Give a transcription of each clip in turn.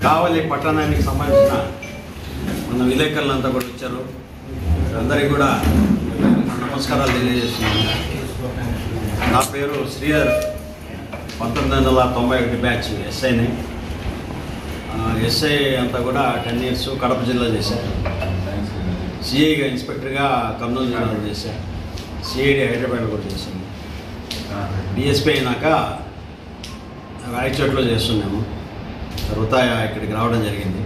కావలి పట్టణానికి సంబంధించిన మన విలేకరులంతా కూడా వచ్చారు. అందరికీ కూడా నమస్కారాలు తెలియజేస్తున్నాను. నా పేరు శ్రీహర్, 1991 బ్యాచ్ ఎస్ఐని. ఎస్ఐ అంతా కూడా 10 years కడప జిల్లా చేశాను. సిఐగా ఇన్స్పెక్టర్గా కర్నూలు జిల్లాలో చేశాను. సిఐడి హైదరాబాద్ కూడా చేశాను. డిఎస్పీ అయినాక రాయచోట్లో చేస్తున్నాము. తర్వాత ఇక్కడికి రావడం జరిగింది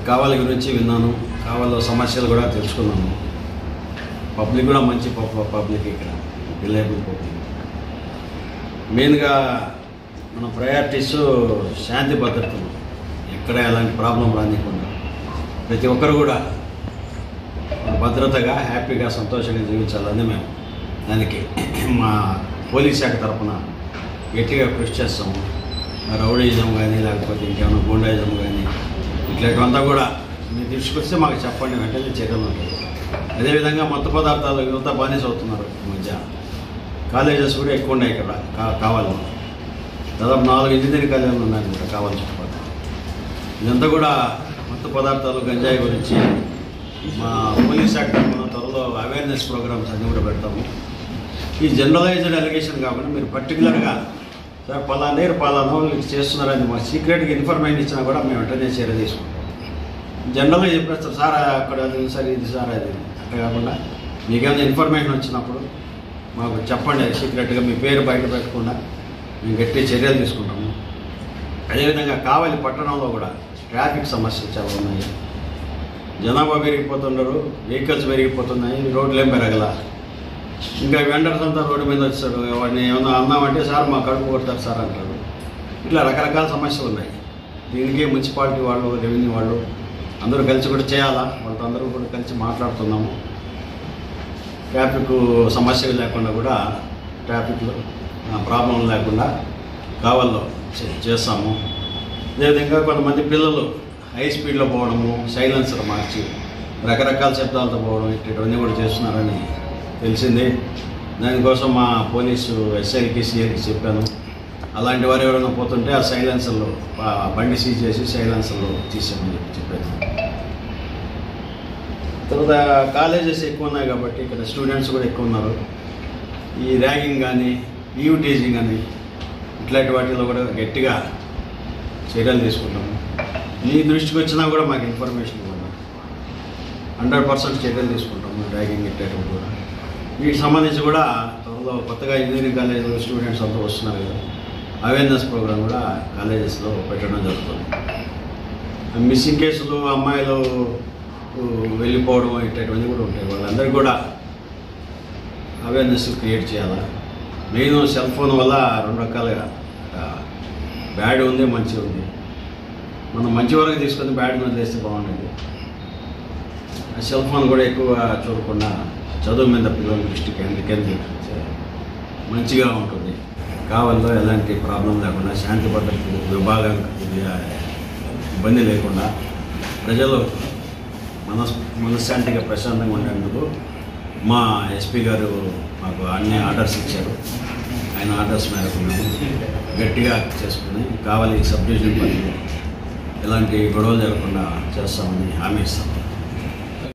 కావాలి గురించి విన్నాను. కావాలో సమస్యలు కూడా తెలుసుకున్నాను. పబ్లిక్ కూడా మంచి పబ్లిక్, ఇక్కడ రిలయబుల్ పబ్లిక్. మెయిన్గా మన ప్రయారిటీస్ శాంతి భద్రతలు, ఎక్కడ ఎలాంటి ప్రాబ్లం రానికుండా ప్రతి ఒక్కరు కూడా భద్రతగా హ్యాపీగా సంతోషంగా జీవించాలని మేము దానికి మా పోలీస్ శాఖ తరఫున గట్టిగా కృషి చేస్తాము. రౌడీజం కానీ లేకపోతే ఇంకేమైనా గూండాయిజం కానీ ఇట్లాంటివంతా కూడా మీరు తీసుకొస్తే మాకు చెప్పండి, వెంటనే చర్యలు ఉంటాయి. అదేవిధంగా మత్తు పదార్థాలు యువత బానిస అవుతున్నారు. ఈ మధ్య కాలేజెస్ కూడా ఎక్కువ ఉన్నాయి ఇక్కడ కావాలి. దాదాపు 4 ఇంజనీరింగ్ కాలేజీలు ఉన్నాయి కావాలి చుట్టుపక్కల. ఇదంతా కూడా మత్తు పదార్థాలు గంజాయి గురించి మా పోలీస్ శాఖ మనం త్వరలో అవేర్నెస్ ప్రోగ్రామ్స్ అన్నీ కూడా పెడతాము. ఈ జనరలైజ్డ్ అలిగేషన్ కాకుండా మీరు పర్టికులర్గా సార్ పలానా వీళ్ళు చేస్తున్నారని మా సీక్రెట్గా ఇన్ఫర్మేషన్ ఇచ్చినా కూడా మేము వెంటనే చర్య తీసుకుంటాం. జనరల్గా చెప్పేస్తారు సార్ అక్కడ అది సార్ ఇది సార్ అది, అట్లా కాకుండా మీకేమైనా ఇన్ఫర్మేషన్ వచ్చినప్పుడు మాకు చెప్పండి. సీక్రెట్గా మీ పేరు బయట పెట్టకుండా మేము గట్టి చర్యలు తీసుకుంటాము. అదేవిధంగా కావలి పట్టణంలో కూడా ట్రాఫిక్ సమస్యలు చాలా ఉన్నాయి. జనాభా పెరిగిపోతున్నారు, వెహికల్స్ పెరిగిపోతున్నాయి, రోడ్లు ఏం పెరగల. ఇంకా వెండర్స్ అంతా రోడ్డు మీద వచ్చారు. వాడిని ఏమన్నా అన్నామంటే సార్ మా కడుపు కొడతారు సార్ అంటారు. ఇట్లా రకరకాల సమస్యలు ఉన్నాయి. దీనికి మున్సిపాలిటీ వాళ్ళు, రెవెన్యూ వాళ్ళు అందరూ కలిసి కూడా చేయాలా. వాళ్ళతో అందరూ కూడా కలిసి మాట్లాడుతున్నాము. ట్రాఫిక్ సమస్యలు లేకుండా కూడా, ట్రాఫిక్లో ప్రాబ్లం లేకుండా కావాలో చేస్తాము. అదేవిధంగా కొంతమంది పిల్లలు హై స్పీడ్లో పోవడము, సైలెన్సర్ మార్చి రకరకాల శబ్దాలతో పోవడం ఇటువంటివన్నీ కూడా చేస్తున్నారని తెలిసింది. దానికోసం మా పోలీసు ఎస్ఐకి సిఐకి చెప్పాను. అలాంటి వారు ఎవరైనా పోతుంటే ఆ సైలెన్సర్లో బండి సీజ్ చేసి సైలెన్సర్లో తీసేమని చెప్పాను. తర్వాత కాలేజెస్ ఎక్కువ ఉన్నాయి కాబట్టి ఇక్కడ స్టూడెంట్స్ కూడా ఎక్కువ ఉన్నారు. ఈ ర్యాగింగ్ కానీ, ఈవ్ టీజింగ్ కానీ ఇట్లాంటి వాటిలో కూడా గట్టిగా చర్యలు తీసుకుంటాము. మీ దృష్టికి వచ్చినా కూడా మాకు ఇన్ఫర్మేషన్ ఇవ్వండి. 100% చర్యలు తీసుకుంటాము. ర్యాగింగ్ ఇట్లాంటివి కూడా వీటికి సంబంధించి కూడా త్వరలో కొత్తగా ఇంజనీరింగ్ కాలేజీలో స్టూడెంట్స్ అంతా వస్తున్నారు కదా, అవేర్నెస్ ప్రోగ్రామ్ కూడా కాలేజెస్లో పెట్టడం జరుగుతుంది. మిస్సింగ్ కేసులు, అమ్మాయిలు వెళ్ళిపోవడం ఇట్లాంటివన్నీ కూడా ఉంటాయి. వాళ్ళందరికీ కూడా అవేర్నెస్ క్రియేట్ చేయాలా. మెయిన్ సెల్ ఫోన్ వల్ల 2 రకాలుగా బ్యాడ్ ఉంది, మంచి ఉంది. మనం మంచి వరకు తీసుకొని బ్యాడ్ వదిలేస్తే బాగుంటుంది. ఆ సెల్ ఫోన్ కూడా ఎక్కువ చూడకుండా చదువు మీద పిల్లల దృష్టికి ఎందుకని మంచిగా ఉంటుంది. కావాలో ఎలాంటి ప్రాబ్లం లేకుండా, శాంతి భద్రత విభాగం ఇబ్బంది లేకుండా ప్రజలు మనశ్శాంతిగా ప్రశాంతంగా ఉండేందుకు మా ఎస్పీ గారు మాకు అన్ని ఆర్డర్స్ ఇచ్చారు. ఆయన ఆర్డర్స్ మేరకు మేము గట్టిగా చేసుకుని కావాలి సబ్ డివిజన్ పని ఎలాంటి గొడవలు జరగకుండా చేస్తామని హామీ ఇస్తాము.